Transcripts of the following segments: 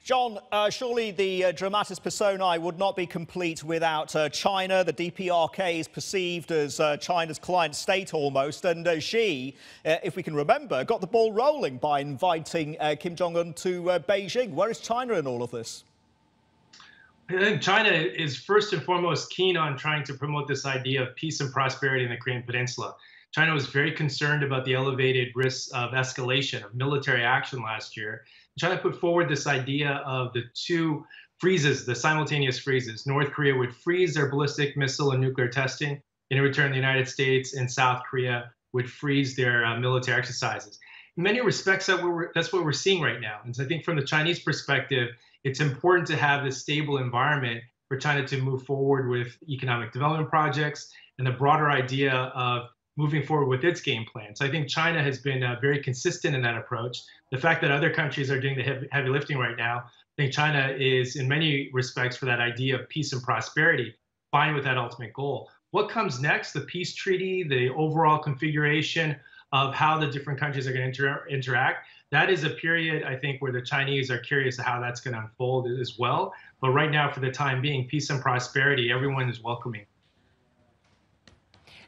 John, surely the dramatis personae would not be complete without China. The DPRK is perceived as China's client state almost, and Xi, if we can remember, got the ball rolling by inviting Kim Jong-un to Beijing. Where is China in all of this? I think China is first and foremost keen on trying to promote this idea of peace and prosperity in the Korean Peninsula. China was very concerned about the elevated risks of escalation of military action last year. China put forward this idea of the two freezes, the simultaneous freezes. North Korea would freeze their ballistic missile and nuclear testing. In return, the United States and South Korea would freeze their military exercises. In many respects, that's what we're seeing right now. And so I think from the Chinese perspective, it's important to have this stable environment for China to move forward with economic development projects and the broader idea of moving forward with its game plan. So I think China has been very consistent in that approach. The fact that other countries are doing the heavy lifting right now, I think China is, in many respects, for that idea of peace and prosperity, fine with that ultimate goal. What comes next, the peace treaty, the overall configuration of how the different countries are going to interact, that is a period, I think, where the Chinese are curious to how that's going to unfold as well. But right now, for the time being, peace and prosperity, everyone is welcoming.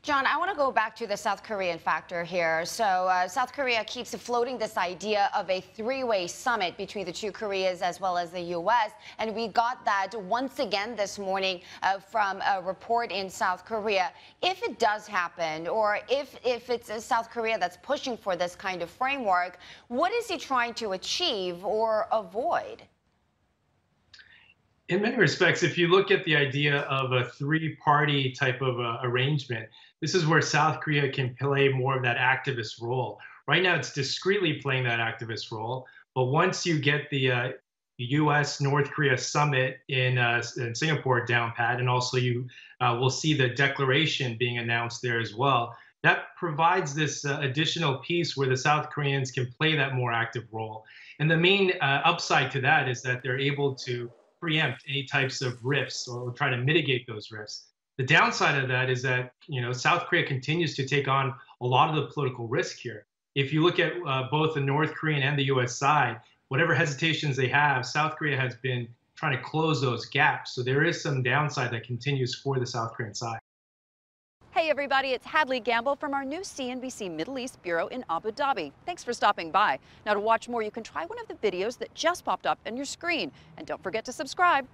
John, I want to go back to the South Korean factor here. So South Korea keeps floating this idea of a three-way summit between the two Koreas as well as the U.S. And we got that once again this morning from a report in South Korea. If it does happen, or if it's South Korea that's pushing for this kind of framework, what is he trying to achieve or avoid? In many respects, if you look at the idea of a three-party type of arrangement, this is where South Korea can play more of that activist role. Right now, it's discreetly playing that activist role. But once you get the U.S. North Korea summit in Singapore down pat, and also you will see the declaration being announced there as well, that provides this additional piece where the South Koreans can play that more active role. And the main upside to that is that they're able to preempt any types of rifts or try to mitigate those rifts. The downside of that is that, South Korea continues to take on a lot of the political risk here. If you look at both the North Korean and the U.S. side, whatever hesitations they have, South Korea has been trying to close those gaps. So there is some downside that continues for the South Korean side. Hey everybody, it's Hadley Gamble from our new CNBC Middle East Bureau in Abu Dhabi. Thanks for stopping by. Now to watch more, you can try one of the videos that just popped up on your screen. And don't forget to subscribe.